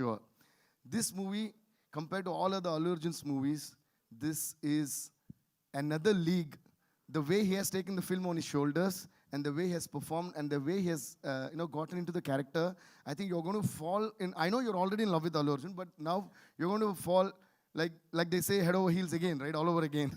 Sure. This movie, compared to all other Allu Arjun's movies, this is another league. The way he has taken the film on his shoulders and the way he has performed and the way he has, gotten into the character, I think you're going to fall in. I know you're already in love with Allu Arjun, but now you're going to fall like they say, head over heels again, right? All over again.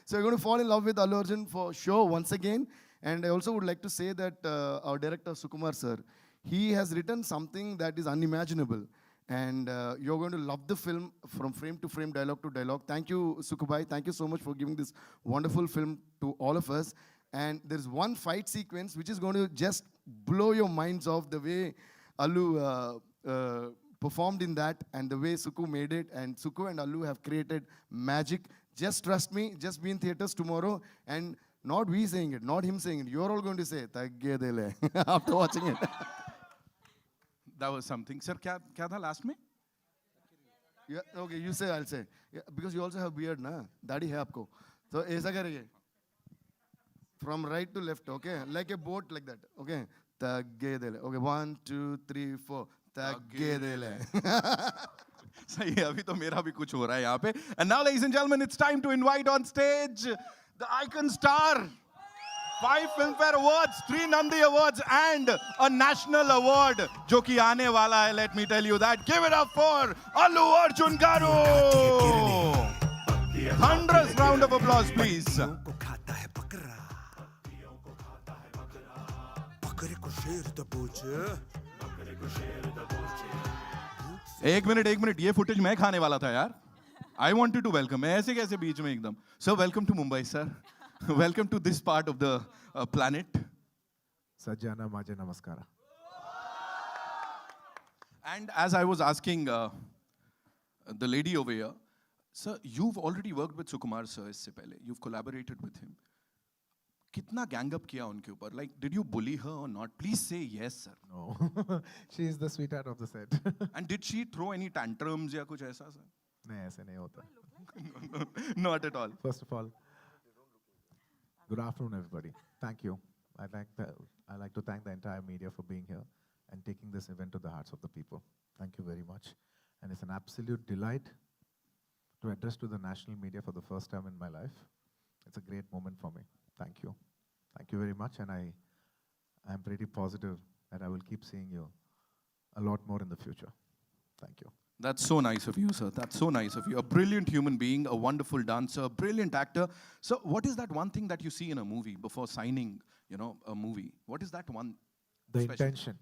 So you're going to fall in love with Allu Arjun for sure once again. And I also would like to say that our director Sukumar sir, he has written something that is unimaginable. And you're going to love the film from frame to frame, dialogue to dialogue. Thank you, Sukubai. Thank you so much for giving this wonderful film to all of us. And there's one fight sequence which is going to just blow your minds off, the way Allu performed in that and the way Suku made it. And Suku and Allu have created magic. Just trust me, just be in theaters tomorrow. And not we saying it, not him saying it. You're all going to say, "Taggedele," after watching it. That was something. Sir, क्या था last में? Yeah, okay, you say, I'll say. Yeah, because you also have beard, na? दाढ़ी है आपको. So ऐसा करेंगे. From right to left, okay? Like a boat, like that, okay? Taggedele. Okay, 1, 2, 3, 4. Taggedele. सही है, अभी तो मेरा भी कुछ हो रहा है यहाँ पे. And now, ladies and gentlemen, it's time to invite on stage the icon star. 5 Filmfare Awards, 3 Nandi Awards, and a national award, जो कि आने वाला है. Let me tell you that. Give it up for Allu Arjun Garu. 100th round of applause, please. एक minute, ये footage मैं खाने वाला था यार. I wanted to welcome. मैं ऐसे कैसे बीच में एकदम. So welcome to Mumbai, sir. Welcome to this part of the planet. Sajjana Maja Namaskara. And as I was asking the lady over here, sir, you've already worked with Sukumar sir इससे पहले. You've collaborated with him. कितना gang up किया उनके ऊपर? Like, did you bully her or not? Please say yes, sir. No, she is the sweetheart of the set. And did she throw any tantrums या कुछ ऐसा, sir? नहीं ऐसे नहीं होता. Not at all. First of all, good afternoon, everybody. Thank you. I like to thank the entire media for being here and taking this event to the hearts of the people. Thank you very much. And it's an absolute delight to address to the national media for the first time in my life. It's a great moment for me. Thank you. Thank you very much. And I'm pretty positive that I will keep seeing you a lot more in the future. Thank you. That's so nice of you, sir. That's so nice of you. A brilliant human being, a wonderful dancer, brilliant actor. So what is that one thing that you see in a movie before signing, a movie? What is that one? The special? intention.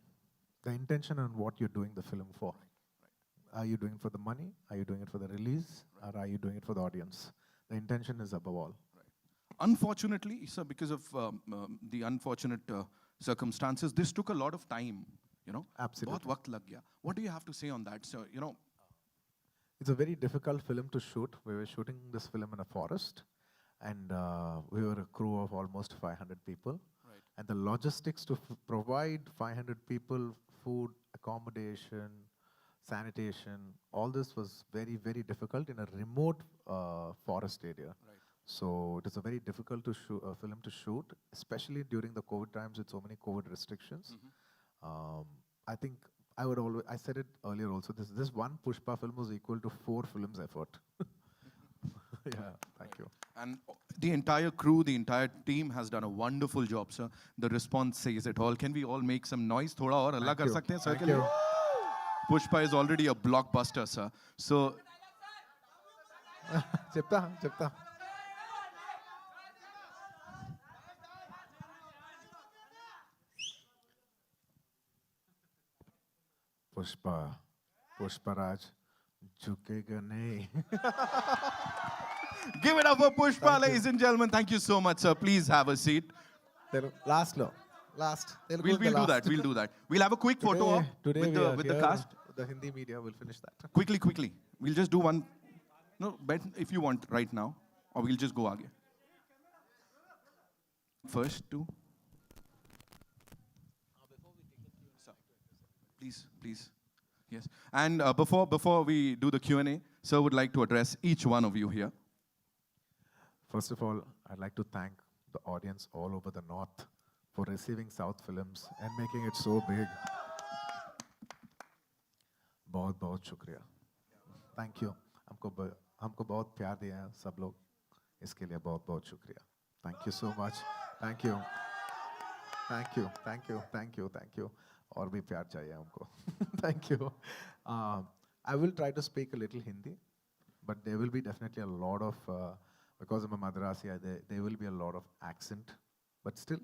The intention on what you're doing the film for. Right. Are you doing it for the money? Are you doing it for the release? Right. Or are you doing it for the audience? The intention is above all. Right. Unfortunately, sir, because of the unfortunate circumstances, this took a lot of time. Absolutely. बहुत वक्त लग गया. What do you have to say on that? So, It's a very difficult film to shoot. We were shooting this film in a forest, and we were a crew of almost 500 people. Right. And the logistics to provide 500 people food, accommodation, sanitation, all this was very, very difficult in a remote forest area. Right. So it is a very difficult film to shoot, especially during the COVID times with so many COVID restrictions. Mm-hmm. I think I said it earlier also, this one Pushpa film was equal to 4 films effort. Yeah, thank you. And the entire crew, the entire team has done a wonderful job, sir. The response says it all. Can we all make some noise? Thoda aur Allah kar sakte hain, sir? Thank you. Pushpa is already a blockbuster, sir. So, Chepta. Pushparaj, jhukega nahi. give it up for Pushpa, ladies and gentlemen. Thank you so much, sir. Please have a seat. Last. We'll do that. We'll have a quick photo op Today with the cast. The Hindi media will finish that. Quickly. We'll just do one. No, bet if you want right now, or we'll just go aage. First two. Please. Yes. And before we do the Q&A, sir would like to address each one of you here. First of all, I'd like to thank the audience all over the North for receiving South films and making it so big. बहुत बहुत शुक्रिया. Thank you. हमको बहुत प्यार दिया है सब लोग. इसके लिए बहुत बहुत शुक्रिया. Thank you so much. Thank you. Thank you. Thank you. Thank you. Thank you. और भी प्यार चाहिए हमको. Thank you. I will try to speak a little Hindi, but there will be definitely a lot of, because I'm a Madrasi, there will be a lot of accent, but still,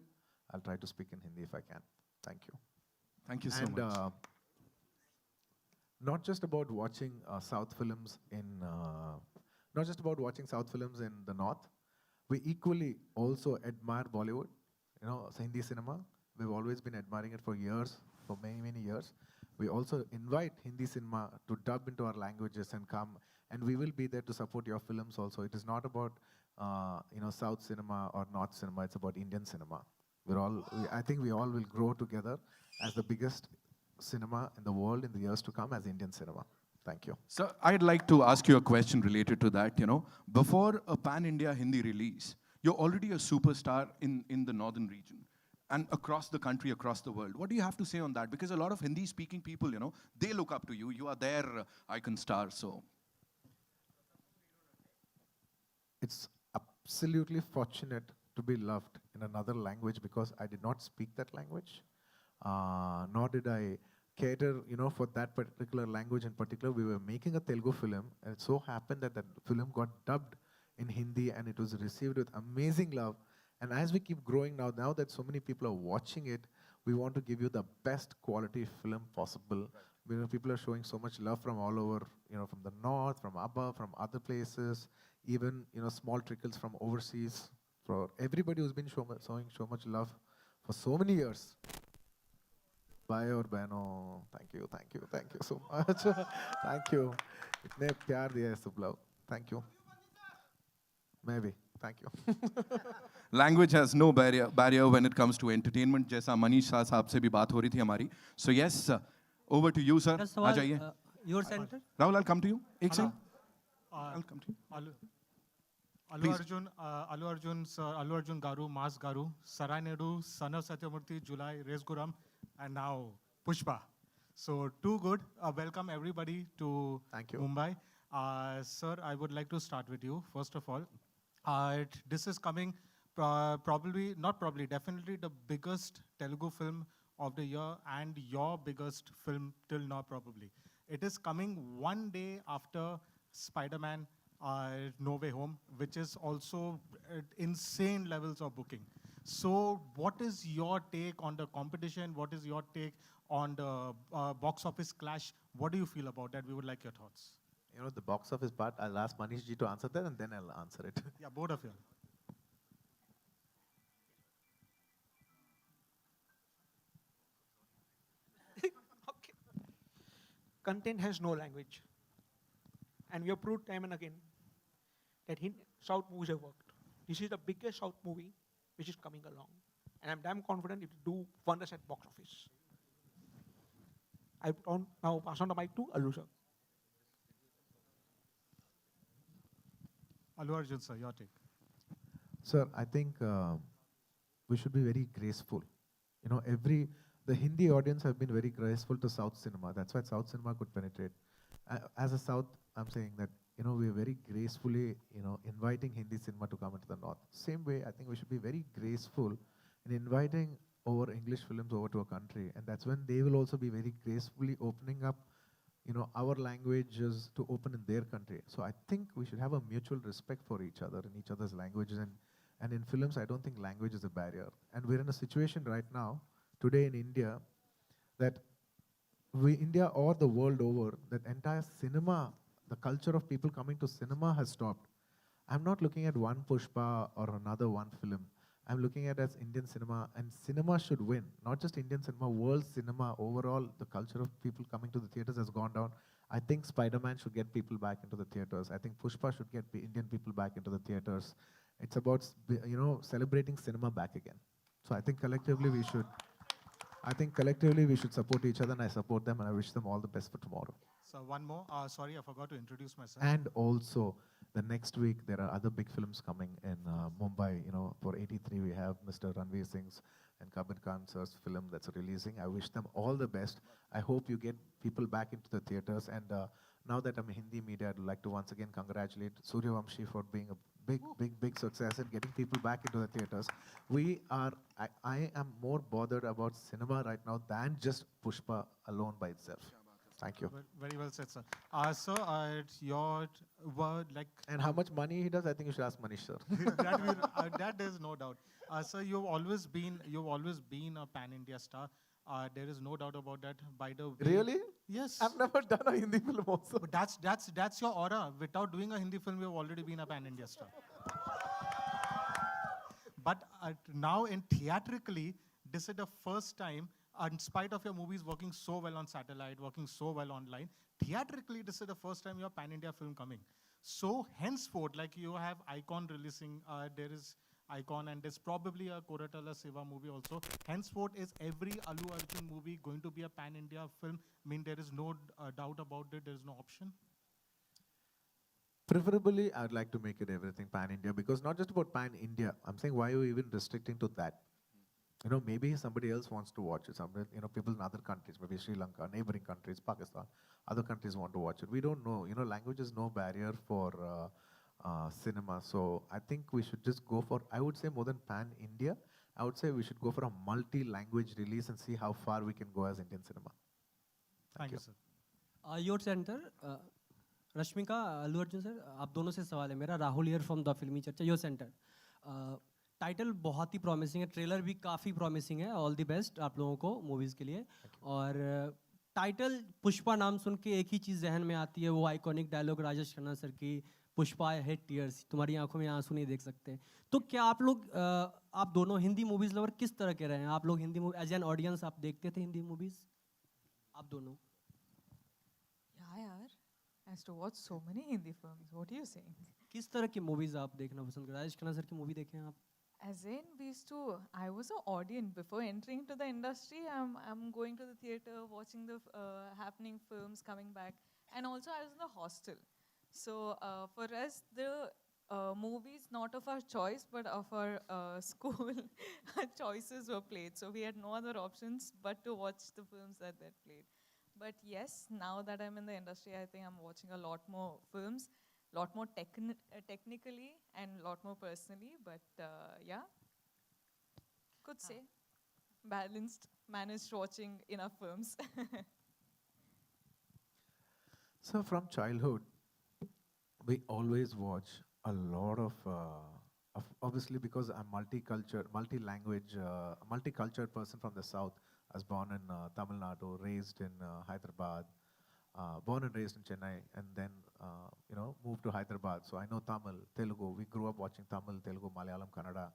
I'll try to speak in Hindi if I can. Thank you. Thank you so And much. not just about watching South films not just about watching South films in the North, we equally also admire Bollywood, Hindi cinema. We've always been admiring it for years, for many, many years. We also invite Hindi cinema to dub into our languages and come, and we will be there to support your films also. It is not about, South cinema or North cinema, it's about Indian cinema. I think we all will grow together as the biggest cinema in the world in the years to come as Indian cinema. Thank you. So I'd like to ask you a question related to that. Before a pan-India Hindi release, you're already a superstar in the northern region and across the country, across the world. What do you have to say on that? Because a lot of Hindi-speaking people, they look up to you. You are their icon star. So It's absolutely fortunate to be loved in another language because I did not speak that language, nor did I cater, for that particular language in particular. We were making a Telugu film, and it so happened that that film got dubbed in Hindi, and it was received with amazing love. And as we keep growing now that so many people are watching it, we want to give you the best quality film possible. People are showing so much love from all over, from the north, from above, from other places, even, small trickles from overseas. For everybody who's been showing so much love for so many years. Bhai aur behno, thank you so much. Thank you. इतने प्यार दिया है सब लोग. Thank you. Maybe. Thank you. language has no barrier when it comes to entertainment. जैसा मनीष शाह साहब से भी बात हो रही थी हमारी. So yes, over to you, sir. आ जाइए. Your center? Rahul, I'll come to you. एक हाँ. second. I'll come to you. Allu Arjun Garu, Mas Garu, Sarai Naidu, Son of Satyamurthy, July, Res Guram, and now Pushpa. So too good. Welcome everybody to Thank you. Mumbai. Sir, I would like to start with you, first of all. This is coming definitely the biggest Telugu film of the year and your biggest film till now probably. It is coming one day after Spider-Man No Way Home, which is also at insane levels of booking. So what is your take on the competition? What is your take on the box office clash? What do you feel about that? We would like your thoughts. The box office part, I'll ask Manish ji to answer that and then I'll answer it. Yeah, both of you. Okay. Content has no language. And we have proved time and again that South movies have worked. This is the biggest South movie which is coming along. And I'm damn confident it will do wonders at box office. I now pass on the mic to Allu sir. Allu Arjun, sir, your take. Sir, I think we should be very graceful. The Hindi audience have been very graceful to South cinema. That's why South cinema could penetrate. As a South, I'm saying that, we are very gracefully, inviting Hindi cinema to come into the North. Same way, I think we should be very graceful in inviting our English films over to a country. And that's when they will also be very gracefully opening up, our languages to open in their country. So I think we should have a mutual respect for each other in each other's languages. And in films, I don't think language is a barrier. And we're in a situation right now, today in India, that India or the world over, that entire cinema, the culture of people coming to cinema has stopped. I'm not looking at one Pushpa or another one film. I'm looking at it as Indian cinema, and cinema should win. Not just Indian cinema, world cinema, overall, the culture of people coming to the theaters has gone down. I think Spider-Man should get people back into the theaters. I think Pushpa should get Indian people back into the theaters. It's about, celebrating cinema back again. So I think collectively we should support each other, and I support them, and I wish them all the best for tomorrow. So one more. Sorry, I forgot to introduce myself. And also, The next week, there are other big films coming in Mumbai. You know, for 83, we have Mr. Ranveer Singh's and Kabir Khan sir's film that's releasing. I wish them all the best. I hope you get people back into the theaters. And now that I'm Hindi media, I'd like to once again congratulate Suryavamshi for being a big success and getting people back into the theaters. I am more bothered about cinema right now than just Pushpa alone by itself. Thank you. Very well said, sir. Sir, it's your word, like, And how much money he does, I think you should ask Manish sir. that is no doubt. Sir, you've always been a pan-India star. There is no doubt about that. By the way, Really? yes. I've never done a Hindi film also. But that's your aura. Without doing a Hindi film, you've already been a pan-India star. But now, in theatrically, this is the first time, in spite of your movies working so well on satellite, working so well online, theatrically, this is the first time your pan-India film coming. So henceforth, like you have Icon releasing, there is Icon, and there's probably a Koratala Seva movie also. Henceforth, is every Allu Arjun movie going to be a pan-India film? I mean, there is no doubt about it. There is no option. Preferably, I'd like to make it everything pan-India, because not just about pan-India. I'm saying, why are you even restricting to that? You know, maybe somebody else wants to watch it. Somebody, you know, people in other countries, maybe Sri Lanka, neighboring countries, Pakistan, other countries want to watch it. We don't know. You know, language is no barrier for cinema. So I think we should just go for, I would say more than pan-India, I would say we should go for a multi-language release and see how far we can go as Indian cinema. Thank you, sir. Your centre Rashmika Allu Arjun sir, आप दोनों से सवाल है मेरा, Rahul here from the फिल्मी चर्चा। Your centre title बहुत ही promising है, ट्रेलर भी काफ़ी प्रॉमिसिंग है। ऑल द बेस्ट आप लोगों को मूवीज़ के लिए। और टाइटल पुष्पा नाम सुन के एक ही चीज़ जहन में आती है, वो iconic dialogue Rajesh Khanna sir की, पुष्पा आई हेट टीयर्स, तुम्हारी आंखों में आंसू नहीं देख सकते। तो क्या आप लोग आप दोनों हिंदी मूवीज़ लवर किस तरह के रहे हैं? आप लोग Hindi movie as an audience आप देखते थे हिंदी मूवीज़, आप दोनों? Yeah, yaar. As to watch so many Hindi films. What are you saying? किस तरह की मूवीज़ आप देखना पसंद करते हैं? राजेश खन्ना सर की मूवी देखें आप? As in, we used to. I was an audience before entering into the industry. I'm going to the theater, watching the happening films, coming back, and also I was in the hostel. So for us, the movies not of our choice, but of our school choices were played. So we had no other options but to watch the films that they played. But yes, now that I'm in the industry, I think I'm watching a lot more films, lot more technically and lot more personally. But yeah, could say balanced, managed watching enough films. So from childhood, we always watch a lot of obviously because I'm multicultural, multi-language, multicultural person from the south. I was born in Tamil Nadu, raised in Hyderabad, born and raised in Chennai, and then you know moved to Hyderabad. So I know Tamil, Telugu. We grew up watching Tamil, Telugu, Malayalam, Kannada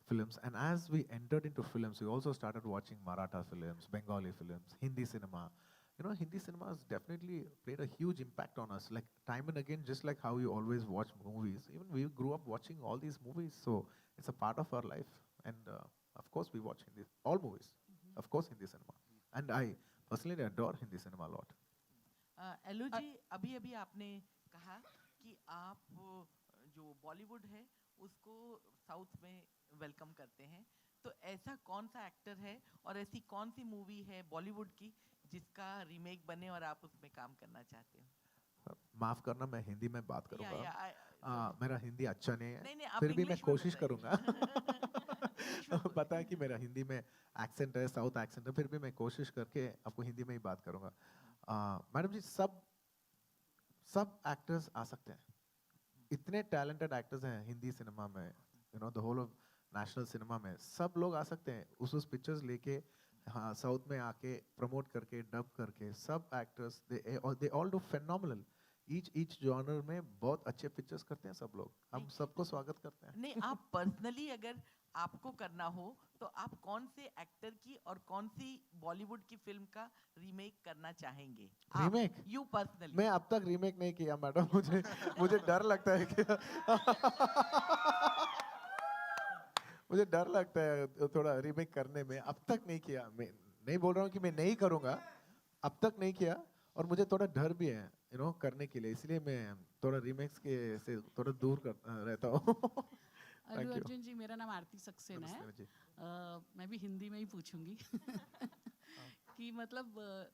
films. And as we entered into films, we also started watching Maratha films, Bengali films, Hindi cinema. You know, Hindi cinema has definitely played a huge impact on us. Like time and again, just like how you always watch movies, even we grew up watching all these movies. So it's a part of our life. And of course, we watch Hindi, all movies. Of course, Hindi cinema. And I personally adore Hindi cinema a lot. एलू जी, अभी अभी आपने कहा कि आप जो बॉलीवुड है उसको south में वेलकम करते हैं, तो ऐसा कौन सा एक्टर है और ऐसी कौन सी मूवी है बॉलीवुड की जिसका रीमेक बने और आप उसमें काम करना चाहते हो? माफ करना, मैं हिंदी में बात करूंगा। मेरा हिंदी अच्छा नहीं है, नहीं, आप फिर भी मैं इंग्लिश में कोशिश करूंगा। बताइए। पता है कि मेरा हिंदी में एक्सेंट है, साउथ एक्सेंट है, फिर भी मैं कोशिश करके आपको हिंदी में ही बात करूंगा। मैडम जी, सब एक्टर्स आ सकते हैं, इतने टैलेंटेड एक्टर्स हैं हिंदी सिनेमा में, you know the whole of national cinema में, सब लोग आ सकते हैं उस पिक्चर्स लेके, हाँ, साउथ में आके प्रमोट करके, डब करके, सब actors they all do phenomenal. Each genre में बहुत अच्छे पिक्चर्स करते हैं सब लोग, हम सबको स्वागत करते हैं। नहीं, आप पर्सनली अगर आपको करना हो तो आप कौन से एक्टर की और कौन सी बॉलीवुड की फिल्म का रीमेक करना चाहेंगे? रीमेक? You personally. मैं अब तक रीमेक नहीं किया मैडम, मुझे डर लगता है कि मुझे डर लगता है थोड़ा रीमेक करने में, अब तक नहीं किया। मैं नहीं बोल रहा हूँ कि मैं नहीं करूँगा, अब तक नहीं किया, और मुझे थोड़ा डर भी है। करने के लिए, इसलिए मैं थोड़ा रीमेक्स के से थोड़ा दूर रहता हूँ. अल्लू Thank you. अर्जुन जी, मेरा नाम आरती सक्सेना है. नमस्ते जी. मैं भी हिंदी में ही पूछूंगी. कि मतलब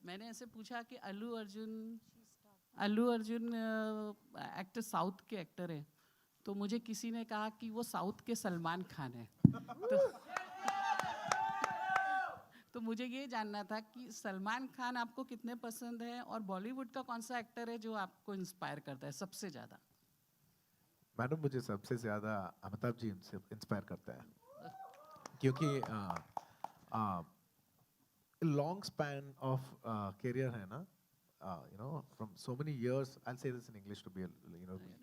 मैंने ऐसे पूछा कि अल्लू अर्जुन एक्टर साउथ के एक्टर है, तो मुझे किसी ने कहा कि वो साउथ के सलमान खान है. तो मुझे ये जानना था कि सलमान खान आपको कितने पसंद है, और बॉलीवुड का कौन सा एक्टर है जो आपको इंस्पायर करता है सबसे ज़्यादा? मैडम, मुझे सबसे ज़्यादा अमिताभ जी इंस्पायर करता है, क्योंकि लॉन्ग स्पैन ऑफ करियर है ना, from so many years. I'll say this in English to be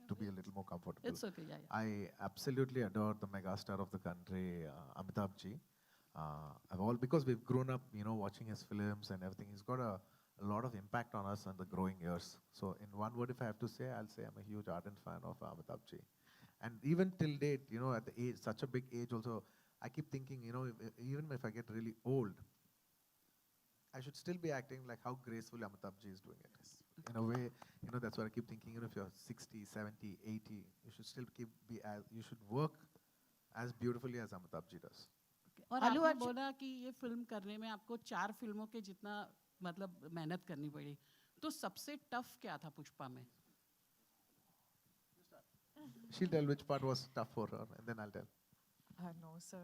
to be a little more comfortable. It's okay, yeah. I absolutely adore the megastar of the country, Amitabh ji. Because we've grown up, watching his films and everything. He's got a lot of impact on us in the growing years. So, in one word, if I have to say, I'll say I'm a huge ardent fan of Amitabh ji. And even till date, at the age, such a big age, also, I keep thinking, even if I get really old, I should still be acting like how gracefully Amitabh ji is doing it. In a way, that's what I keep thinking. If you're 60, 70, 80, you should still you should work as beautifully as Amitabh ji does. और आपने बोला कि ये film करने में आपको 4 फिल्मों के जितना मतलब मेहनत करनी पड़ी, तो सबसे टफ क्या था पुष्पा में? She'll tell which part was tough for her, and then I'll tell. No, sir,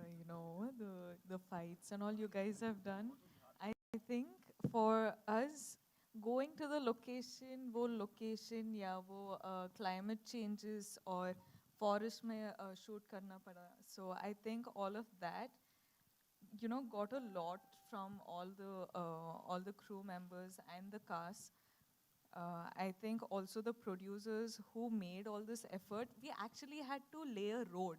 the fights and all you guys have done. I think for us, going to the location, वो location या वो climate changes और forest में shoot करना पड़ा. So I think all of that, got a lot from all the crew members and the cast. I think also the producers who made all this effort, we actually had to lay a road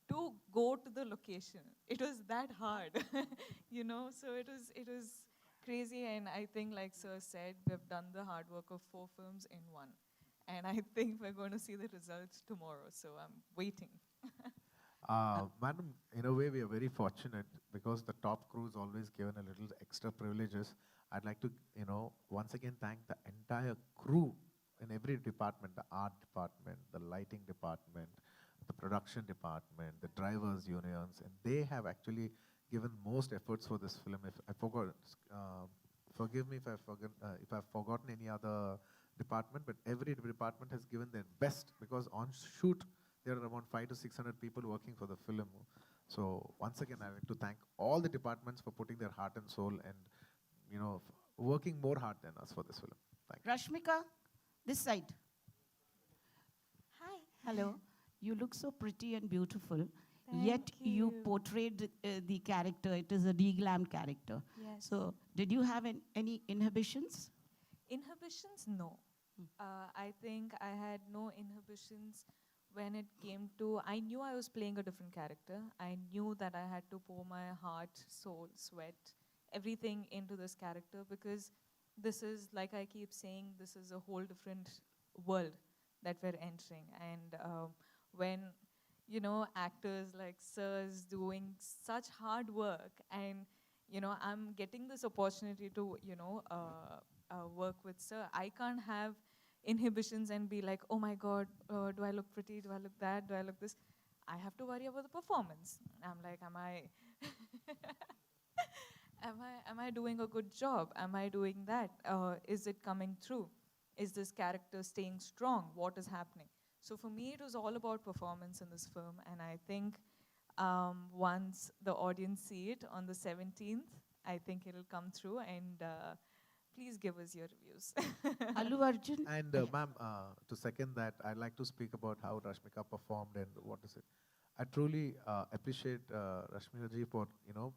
to go to the location. It was that hard, so it was crazy. And I think, like Sir said, we've done the hard work of 4 films in one. And I think we're going to see the results tomorrow, so I'm waiting. Madam, in a way, we are very fortunate because the top crew is always given a little extra privileges. I'd like to, once again thank the entire crew in every department, the art department, the lighting department, the production department, the drivers' unions, and they have actually given most efforts for this film. If I forgot, forgive me if I've forgotten any other department, but every department has given their best because on shoot there are around 500 to 600 people working for the film. So once again, I'd like to thank all the departments for putting their heart and soul and working more hard than us for this film. Thank you. Rashmika, this side. Hi. Hello. You look so pretty and beautiful. Yet you portrayed the character. It is a deglammed character. Yes. So did you have any inhibitions? Inhibitions, no. I think I had no inhibitions when it came to, I knew I was playing a different character. I knew that I had to pour my heart, soul, sweat, everything into this character because this is, like I keep saying, this is a whole different world that we're entering. And when, actors like Sir's doing such hard work and, I'm getting this opportunity to, work with Sir, I can't have inhibitions and be like, oh my God, do I look pretty? Do I look that? Do I look this? I have to worry about the performance. I'm like, am I doing a good job? Am I doing that? Is it coming through? Is this character staying strong? What is happening? So for me, it was all about performance in this film. And I think once the audience see it on the 17th, I think it'll come through and please give us your reviews. Allu Arjun? And ma'am, to second that, I'd like to speak about how Rashmika performed and what is it. I truly appreciate Rashmika ji for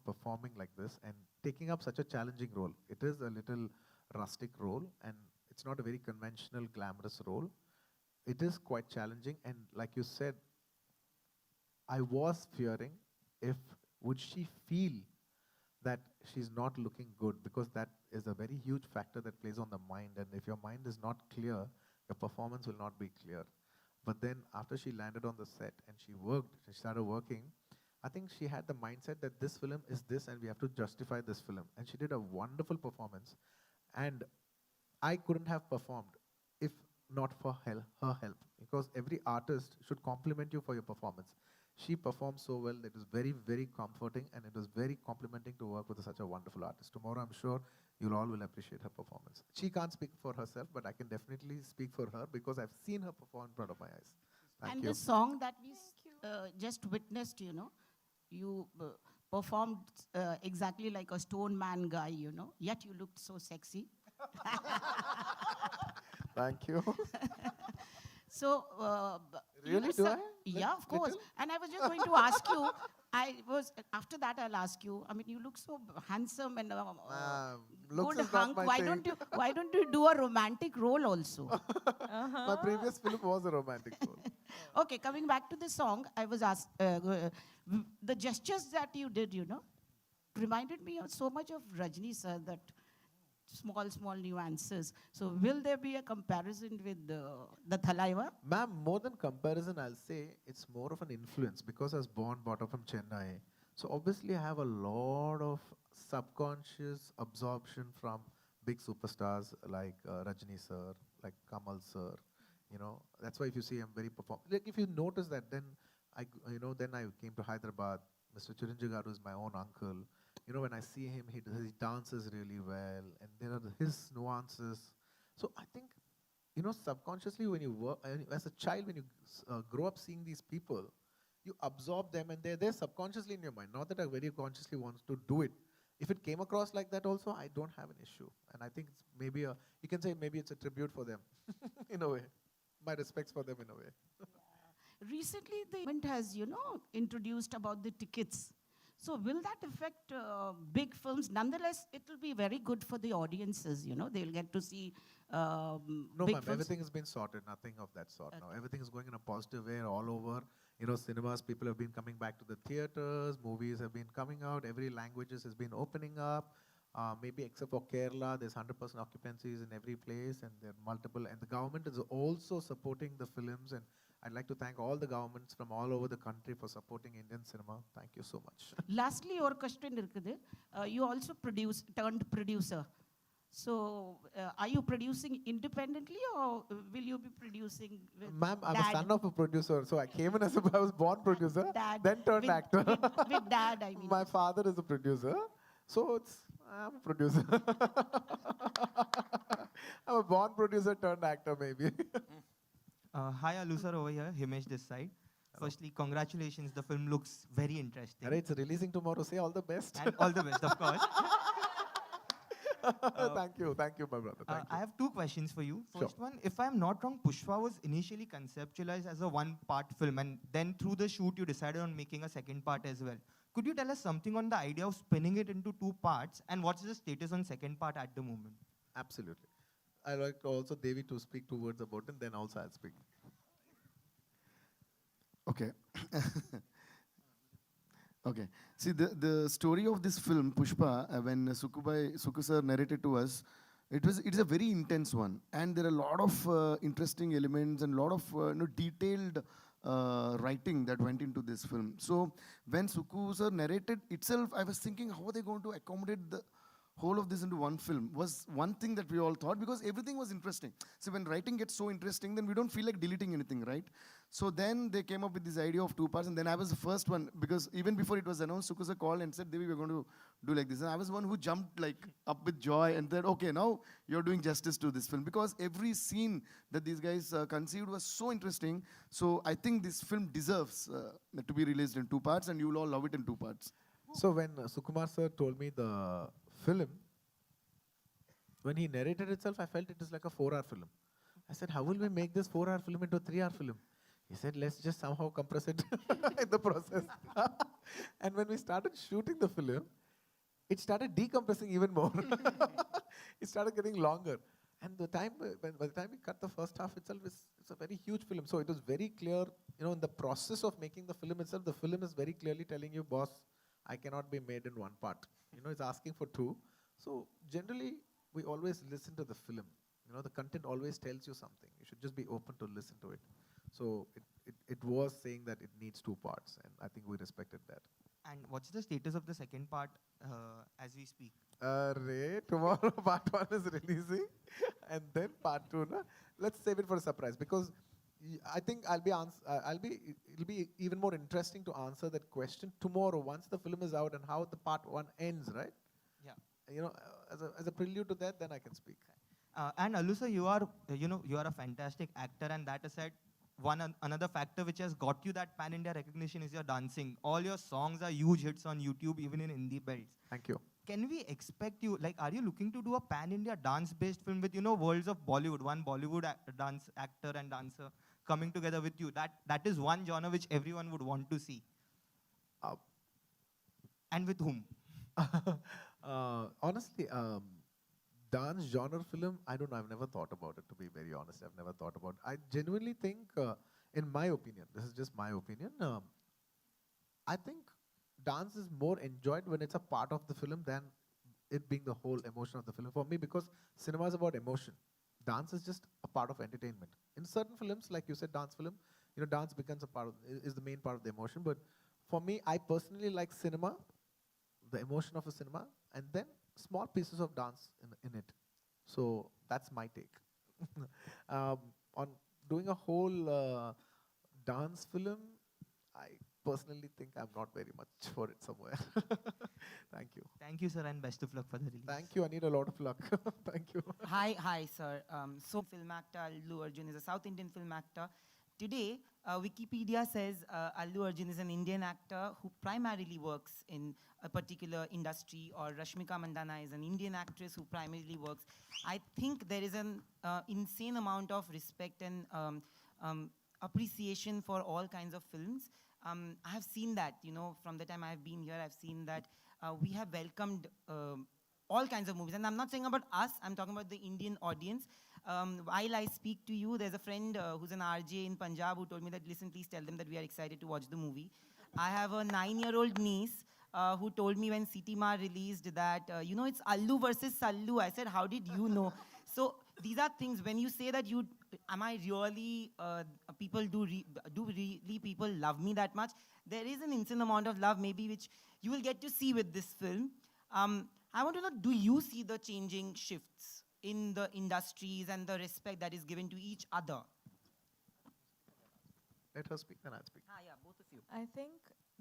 performing like this and taking up such a challenging role. It is a little rustic role and it's not a very conventional, glamorous role. It is quite challenging and like you said, I was fearing would she feel that she's not looking good because that is a very huge factor that plays on the mind and if your mind is not clear, your performance will not be clear. But then after she landed on the set and she started working, I think she had the mindset that this film is this and we have to justify this film. And she did a wonderful performance. And I couldn't have performed if not for her help. Because every artist should compliment you for your performance. She performed so well that it was very, very comforting, and it was very complimenting to work with such a wonderful artist. Tomorrow, I'm sure you all will appreciate her performance. She can't speak for herself, but I can definitely speak for her because I've seen her perform in front of my eyes. Thank And you. the song that we just witnessed, you know, you performed exactly like a stone man guy, you know, yet you looked so sexy. Thank you. So, you Really? know, Do I? yeah, of course. Little? And I was just going to ask you, after that I'll ask you, I mean, you look so handsome and Looks good is not hunk. my Why thing. why don't you do a romantic role also? My previous film was a romantic role. Okay, coming back to the song, I was asked, the gestures that you did, you know, reminded me of so much of Rajni sir, that small nuances. So will there be a comparison with the Thalaiva? Ma'am, more than comparison, I'll say it's more of an influence because I was born, brought up from Chennai. So obviously I have a lot of subconscious absorption from big superstars like Rajni sir, like Kamal sir. You know, that's why if you see I'm very like if you notice that, then then I came to Hyderabad. Mr. Chiranjeev is my own uncle. You know, when I see him, he dances really well, and there are his nuances. So I think, you know, subconsciously when you work, as a child, when you grow up seeing these people, you absorb them, and they're there subconsciously in your mind. Not that I very consciously want to do it. If it came across like that also, I don't have an issue. And I think it's maybe you can say maybe it's a tribute for them, in a way. My respects for them in a way. Recently, the government has, you know, introduced about the tickets. So will that affect big films? Nonetheless, it will be very good for the audiences, you know. They'll get to see No, big ma'am, films. everything has been sorted. Nothing of that sort now. Everything is going in a positive way all over. You know, cinemas, people have been coming back to the theaters. Movies have been coming out. Every languages has been opening up. Maybe except for Kerala, there's 100% occupancies in every place, and there are multiple. And the government is also supporting the films. And I'd like to thank all the governments from all over the country for supporting Indian cinema. Thank you so much. Lastly, your question இருக்குது. You also turned producer. So, are you producing independently, or will you be producing with Ma'am, I'm dad? a son of a producer, so I came in as I was born producer, Dad, then turned with- actor. with dad, I mean. My father is a producer, so I'm a producer. I'm a born producer turned actor, maybe. Hi, Alu sir, over here, Himesh this side. Firstly, congratulations, the film looks very interesting. Alright, it's releasing tomorrow. Say all the best. And all the best, of course. Thank you, my brother. Thank I have two questions for you. Sure. First one, if I'm not wrong, Pushpa was initially conceptualized as a one-part film, and then through the shoot, you decided on making a second part as well. Could you tell us something on the idea of spinning it into two parts, and what's the status on second part at the moment? Absolutely. I like also Devi to speak two words about it, then also I'll speak. Okay. Okay. See, the story of this film, Pushpa, when Suku sir narrated to us, it's a very intense one. And there are a lot of interesting elements and a lot of detailed writing that went into this film. So when Suku sir narrated itself, I was thinking, how are they going to accommodate the whole of this into one film was one thing that we all thought, because everything was interesting. So when writing gets so interesting, then we don't feel like deleting anything, right? So then they came up with this idea of two parts, and then I was the first one, because even before it was announced, Sukusa called and said, Devi, we're going to do like this. And I was the one who jumped like up with joy and said, okay, now you're doing justice to this film, because every scene that these guys conceived was so interesting. So I think this film deserves to be released in two parts, and you will all love it in two parts. So when Sukumar sir told me the film, when he narrated itself, I felt it is like a 4-hour film. I said, how will we make this 4-hour film into a 3-hour film? He said, let's just somehow compress it in the process. And when we started shooting the film, it started decompressing even more. It started getting longer. And by the time we cut the first half itself, it's a very huge film. So it was very clear, in the process of making the film itself, the film is very clearly telling you, boss, I cannot be made in one part. It's asking for two. So generally, we always listen to the film. The content always tells you something. You should just be open to listen to it. So it was saying that it needs two parts, and I think we respected that. And what's the status of the second part as we speak? Tomorrow part 1 is releasing and then part 2, na? Let's save it for a surprise because I think it'll be even more interesting to answer that question tomorrow once the film is out and how the part 1 ends, right? Yeah. You know, as a prelude to that, then I can speak. And Allu sir, you are a fantastic actor, and that aside, another factor which has got you that pan-India recognition is your dancing. All your songs are huge hits on YouTube, even in Hindi belts. Thank you. Can we expect you, like, are you looking to do a pan-India dance-based film with, worlds of Bollywood, one Bollywood dance actor and dancer coming together with you? That is one genre which everyone would want to see. And with whom? Honestly, dance genre film, I don't know. I've never thought about it, to be very honest. I've never thought about it. I genuinely think, in my opinion, this is just my opinion, I think dance is more enjoyed when it's a part of the film than it being the whole emotion of the film. For me, because cinema is about emotion. Dance is just a part of entertainment. In certain films, like you said, dance film, dance becomes is the main part of the emotion. But for me, I personally like cinema, the emotion of a cinema, and then small pieces of dance in it. So that's my take. On doing a whole dance film, I personally think I'm not very much for it somewhere. Thank you. Thank you, sir, and best of luck for the release. Thank you. I need a lot of luck. Thank you. Hi, sir. So, film actor Allu Arjun is a South Indian film actor. Today, Wikipedia says Allu Arjun is an Indian actor who primarily works in a particular industry, or Rashmika Mandanna is an Indian actress who primarily works. I think there is an insane amount of respect and appreciation for all kinds of films. I have seen that, from the time I've been here, I've seen that we have welcomed all kinds of movies. And I'm not saying about us, I'm talking about the Indian audience. While I speak to you, there's a friend who's an RJ in Punjab who told me that, listen, please tell them that we are excited to watch the movie. I have a 9-year-old niece who told me when Siti Ma released that, it's Allu versus Sallu. I said, how did you know? So these are things, when you say that am I really, do really people love me that much? There is an insane amount of love maybe which you will get to see with this film. I want to know, do you see the changing shifts in the industries and the respect that is given to each other? Let her speak, then I'll speak. Yeah, both of you. I think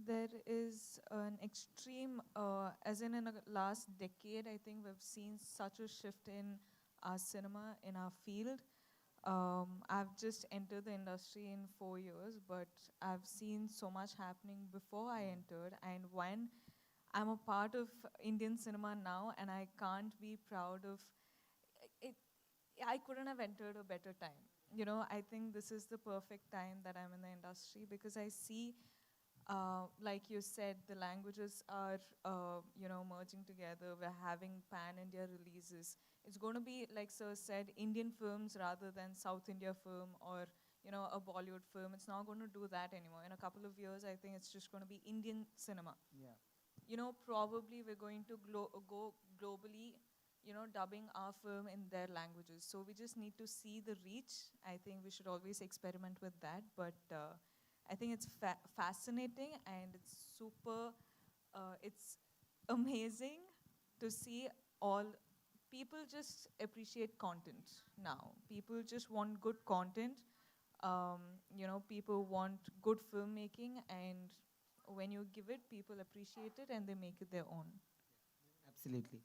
there is an extreme, as in the last decade, I think we've seen such a shift in our cinema, in our field. I've just entered the industry in 4 years, but I've seen so much happening before I entered, and when I'm a part of Indian cinema now, and I can't be proud of it. I couldn't have entered a better time. I think this is the perfect time that I'm in the industry, because I see, like you said, the languages are, merging together. We're having pan-India releases. It's going to be, like Sir said, Indian films rather than South India film or, a Bollywood film. It's not going to do that anymore. In a couple of years, I think it's just going to be Indian cinema. Yeah. Probably we're going to go globally, dubbing our film in their languages. So we just need to see the reach. I think we should always experiment with that. But I think it's fascinating, and it's super, it's amazing to see all. People just appreciate content now. People just want good content. People want good filmmaking, and when you give it, people appreciate it and they make it their own. Absolutely.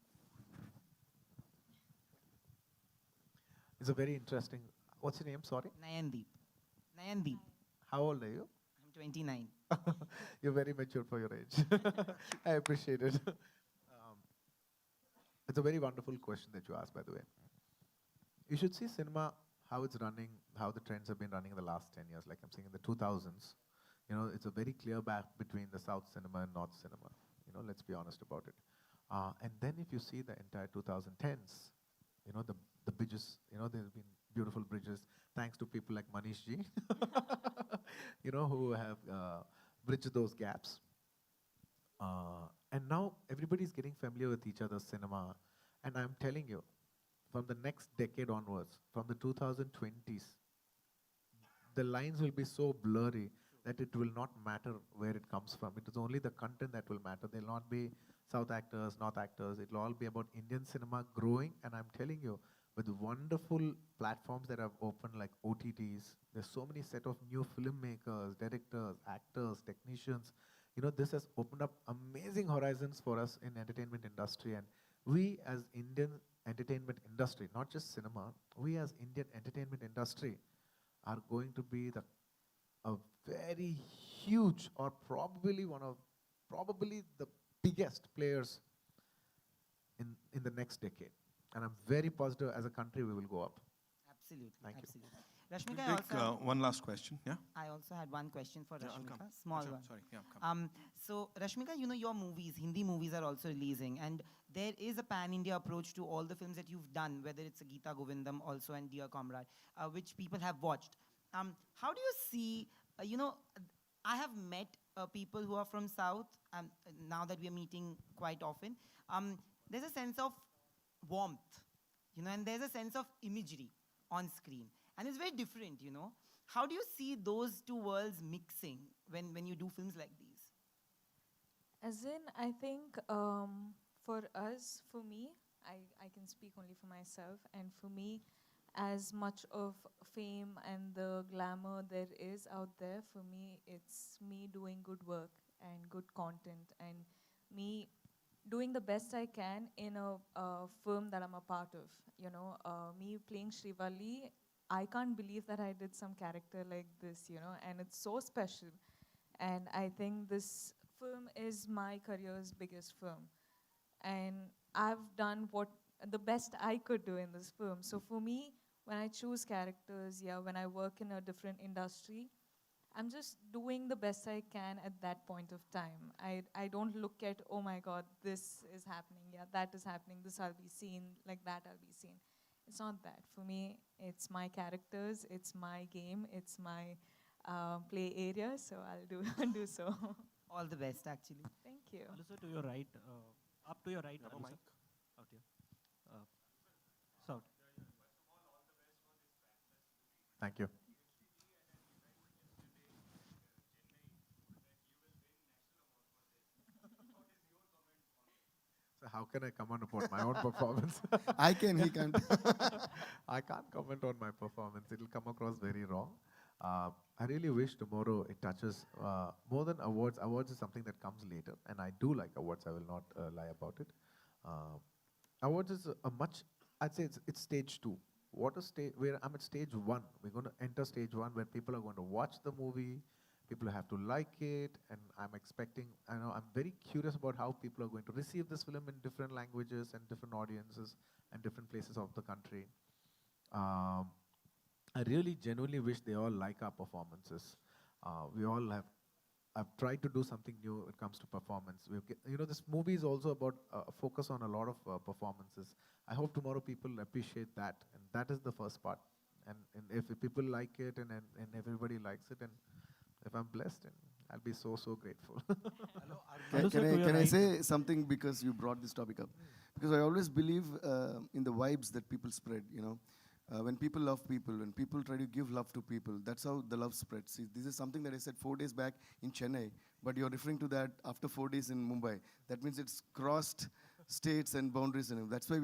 It's a very interesting. What's your name? Sorry. Nayandeep. How old are you? I'm 29. You're very mature for your age. I appreciate it. It's a very wonderful question that you asked, by the way. You should see cinema, how it's running, how the trends have been running in the last 10 years. Like I'm saying, in the 2000s, it's a very clear gap between the South cinema and North cinema. Let's be honest about it. And then if you see the entire 2010s, the bridges, there's been beautiful bridges, thanks to people like Manish ji, who have bridged those gaps. And now everybody's getting familiar with each other's cinema. And I'm telling you, from the next decade onwards, from the 2020s, the lines will be so blurry that it will not matter where it comes from. It is only the content that will matter. There will not be South actors, North actors. It will all be about Indian cinema growing. And I'm telling you, with wonderful platforms that have opened like OTTs, there's so many set of new filmmakers, directors, actors, technicians. You know, this has opened up amazing horizons for us in entertainment industry. And we as Indian entertainment industry, not just cinema, we as Indian entertainment industry are going to be a very huge, or probably the biggest players in the next decade. And I'm very positive as a country we will go up. Absolutely. Thank you. Absolutely. Rashmika, We'll take one last question. Yeah. I also had one question for Yeah, I'll Rashmika, come. small Sure, one. sorry, yeah, come. So Rashmika, you know your movies, Hindi movies are also releasing, and there is a pan-India approach to all the films that you've done, whether it's Geeta Govindam also and Dear Comrade, which people have watched. How do you see, I have met people who are from South, now that we are meeting quite often. There's a sense of warmth, and there's a sense of imagery on screen. And it's very different, How do you see those two worlds mixing when you do films like these? As in, I think for us, for me, I can speak only for myself, and for me, as much of fame and the glamour there is out there, for me, it's me doing good work and good content, and me doing the best I can in a film that I'm a part of. Me playing Srivalli, I can't believe that I did some character like this, and it's so special. And I think this film is my career's biggest film. And I've done the best I could do in this film. So for me, when I choose characters, when I work in a different industry, I'm just doing the best I can at that point of time. I don't look at, oh my God, this is happening, that is happening, this I'll be seen, like that I'll be seen. It's not that. For me, it's my characters, it's my game, it's my play area, so I'll do so. All the best, actually. Thank you. Alu to your right, up to your right. Grab a Alu mic. Out here. South. Thank you. So how can I comment upon my own performance? I can, he can't. I can't comment on my performance. It'll come across very wrong. I really wish tomorrow it touches more than awards. Awards is something that comes later, and I do like awards. I will not lie about it. Awards is I'd say it's stage 2. Where I'm at stage 1. We're going to enter stage 1 where people are going to watch the movie. People have to like it, and I'm very curious about how people are going to receive this film in different languages and different audiences and different places of the country. I really genuinely wish they all like our performances. I've tried to do something new when it comes to performance. This movie is also about focus on a lot of performances. I hope tomorrow people appreciate that, and that is the first part. And if people like it and everybody likes it, and if I'm blessed, and I'll be so grateful. Can I say something because you brought this topic up? Because I always believe in the vibes that people spread, when people love people, when people try to give love to people, that's how the love spreads. See, this is something that I said 4 days back in Chennai, but you're referring to that after 4 days in Mumbai. That means it's crossed states and boundaries. And that's why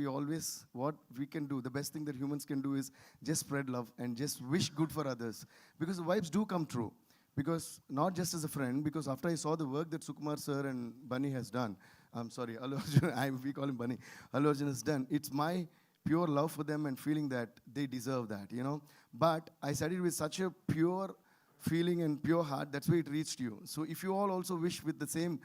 what we can do, the best thing that humans can do is just spread love and just wish good for others. Because the vibes do come true. Because not just as a friend, because after I saw the work that Sukumar sir and Bunny has done, I'm sorry, Allu Arjun, we call him Bunny, Allu Arjun has done, it's my pure love for them and feeling that they deserve that, But I said it with such a pure feeling and pure heart, that's why it reached you. So if you all also wish with the same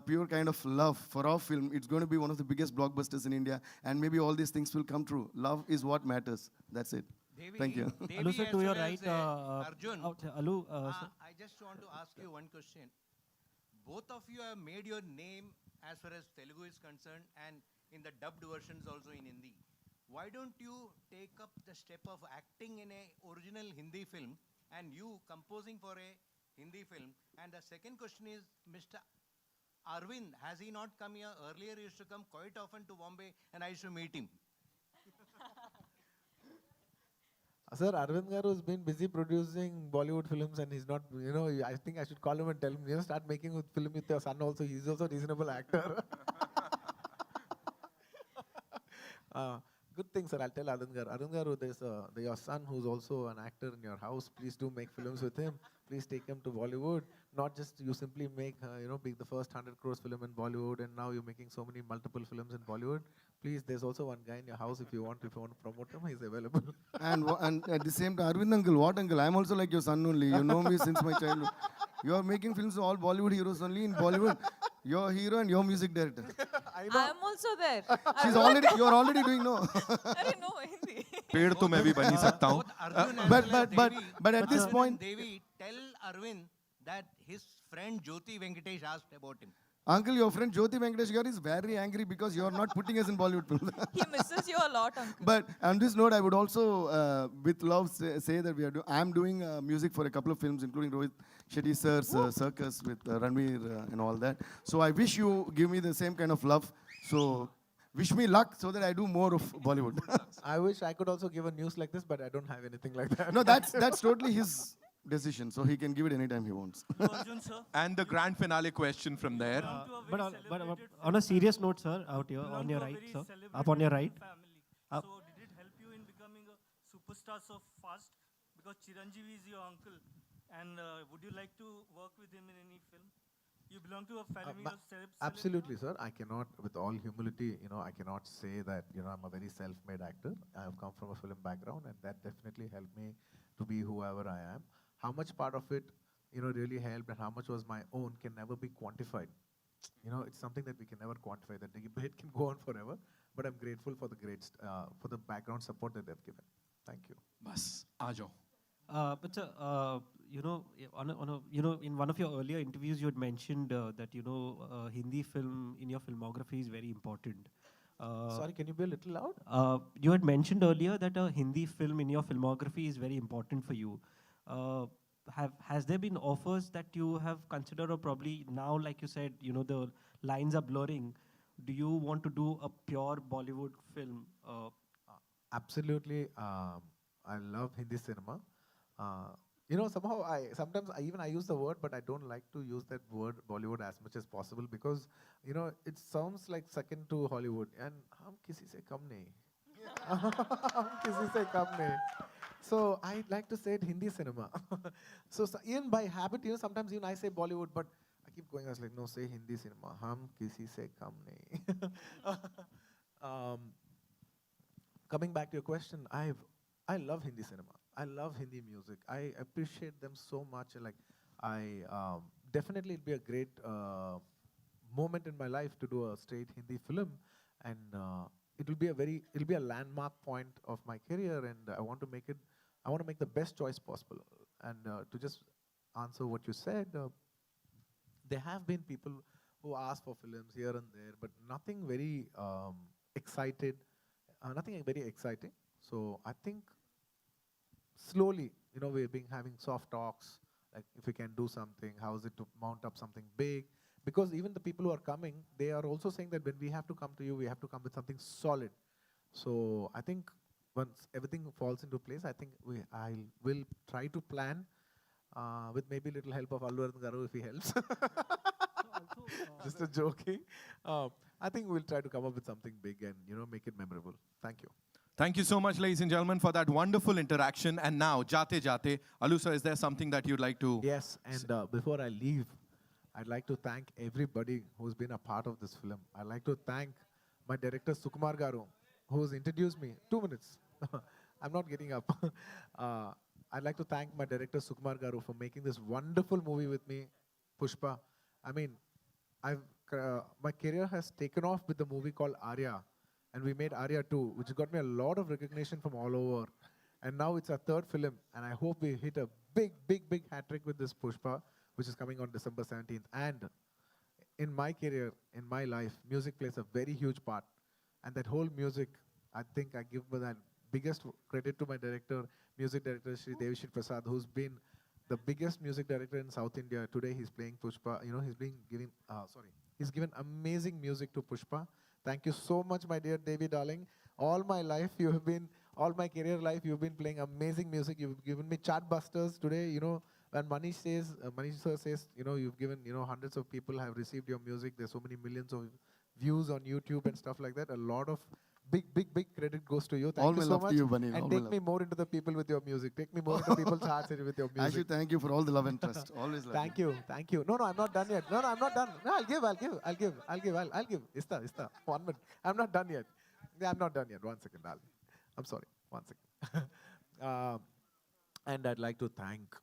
pure kind of love for our film, it's going to be one of the biggest blockbusters in India, and maybe all these things will come true. Love is what matters. That's it. Thank you. Alu sir, to your right. Arjun, Alu, I just want to ask you one question. Both of you have made your name as far as Telugu is concerned, and in the dubbed versions also in Hindi. Why don't you take up the step of acting in a original Hindi film and you composing for a Hindi film? And the second question is, Mr. Arvind, has he not come here? Earlier he used to come quite often to Bombay and I used to meet him. Sir, Arvind Garu has been busy producing Bollywood films and he's not, I think I should call him and tell him, start making with film with your son also. He's also a reasonable actor. Good thing, sir. I'll tell Arvind Garu. Arvind Garu, there's your son who's also an actor in your house. Please do make films with him. Please take him to Bollywood. Not just you simply make, be the first 100 crores film in Bollywood and now you're making so many multiple films in Bollywood. Please, there's also one guy in your house if you want to promote him, he's available. And at the same time, Arvind uncle, what uncle? I'm also like your son only. You know me since my childhood. You are making films with all Bollywood heroes only. In Bollywood, you're a hero and you're music director. I'm also there. You're already doing no. अरे no Hindi. पेड़ तो मैं भी बन ही सकता हूँ. But at this point, Devi, tell Arvind that his friend Jyoti Venkatesh asked about him. Uncle, your friend Jyoti Venkatesh Garu is very angry because you're not putting us in Bollywood films. He misses you a lot, uncle. But on this note, I would also, with love, say that I'm doing music for a couple of films, including Rohit Shetty sir's Circus with Ranveer and all that. So I wish you give me the same kind of love. So wish me luck so that I do more of Bollywood. I wish I could also give a news like this, but I don't have anything like that. No, that's totally his decision. So he can give it anytime he wants. Arjun, sir. And the grand finale question from there. But on a serious note, sir, out here on your right, sir, up on your right. Up. So did it help you in becoming a superstar so fast? Because Chiranjeevi is your uncle, and would you like to work with him in any film? You belong to a family of celebs. Absolutely, sir. I cannot, with all humility, I cannot say that, I'm a very self-made actor. I have come from a film background, and that definitely helped me to be whoever I am. How much part of it, really helped and how much was my own can never be quantified. It's something that we can never quantify. That debate can go on forever. But I'm grateful for for the background support that they've given. Thank you. Bas, aajo. But sir, in one of your earlier interviews, you had mentioned that Hindi film in your filmography is very important. Sorry, can you be a little loud? You had mentioned earlier that a Hindi film in your filmography is very important for you. Has there been offers that you have considered, or probably now, like you said, the lines are blurring? Do you want to do a pure Bollywood film? Absolutely. I love Hindi cinema. Somehow sometimes I use the word, but I don't like to use that word Bollywood as much as possible because, it sounds like second to Hollywood. And hum kisi se kam nahi. Hum kisi se kam nahi. So I like to say it Hindi cinema. so even by habit, sometimes even I say Bollywood, but I keep going. I was like, no, say Hindi cinema. Hum kisi se kam nahi. Coming back to your question, I love Hindi cinema. I love Hindi music. I appreciate them so much. Like, definitely it'd be a great moment in my life to do a straight Hindi film, and it'll be a landmark point of my career, and I want to make the best choice possible. And to just answer what you said, there have been people who ask for films here and there, but nothing very exciting. So I think slowly, we've been having soft talks, like if we can do something, how is it to mount up something big? Because even the people who are coming, they are also saying that when we have to come to you, we have to come with something solid. So I think once everything falls into place, I think I will try to plan with maybe a little help of Allu Arjun Garu if he helps. Just a joking. I think we'll try to come up with something big and make it memorable. Thank you. Thank you so much, ladies and gentlemen, for that wonderful interaction. And now, Jate Jate, Allu sir, is there something that you'd like to? Yes, and before I leave, I'd like to thank everybody who's been a part of this film. I'd like to thank my director, Sukumar Garu, who's introduced me. 2 minutes. I'm not getting up. I'd like to thank my director, Sukumar Garu, for making this wonderful movie with me, Pushpa. I mean, my career has taken off with the movie called Arya. And we made Arya 2, which got me a lot of recognition from all over. And now it's our third film, and I hope we hit a big, big, big hat-trick with this Pushpa, which is coming on December 17th. And in my career, in my life, music plays a very huge part. And that whole music, I think I give that biggest credit to my director, music director, Shri Devashri Prasad, who's been the biggest music director in South India. Today he's playing Pushpa. He's given amazing music to Pushpa. Thank you so much, my dear Devi darling. All my life, you have been all my career life. You've been playing amazing music. You've given me chartbusters today. You know, when Manish says, Manish sir says, you know, you've given, you know, hundreds of people have received your music. There's so many millions of views on YouTube and stuff like that. A lot of big credit goes to you. Thank All you my so love to much. you, Bunny. All And my take love. me more into the people with your music. Take me more into people's hearts with your music. Actually, thank you for all the love and trust. Always love Thank you, thank you. No, I'm not done yet. No, I'm not done. No, I'll give. Ista. 1 minute. I'm not done yet. Yeah, I'm not done yet. 1 second, darling. I'm sorry. 1 second. And I'd like to thank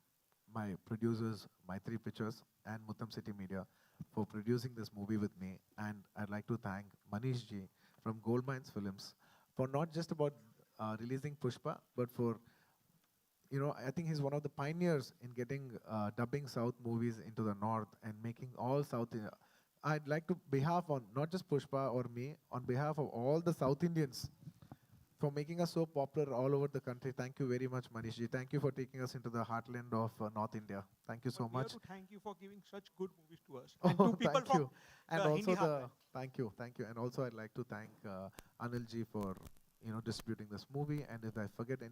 my producers, my 3 Pictures, and Muttam City Media for producing this movie with me. And I'd like to thank Manish Ji from Gold Mines Films for not just about releasing Pushpa, but for, you know, I think he's one of the pioneers in getting dubbing South movies into the North and making all South. I'd like to, behalf on not just Pushpa or me, on behalf of all the South Indians, for making us so popular all over the country. Thank you very much, Manish Ji. Thank you for taking us into the heartland of North India. Thank you so We have much. to thank you for giving such good movies to us. Oh, And to people thank from you. And the also Hindi heartland. thank you. And also I'd like to thank Anil Ji for, you know, distributing this movie. And if I forget any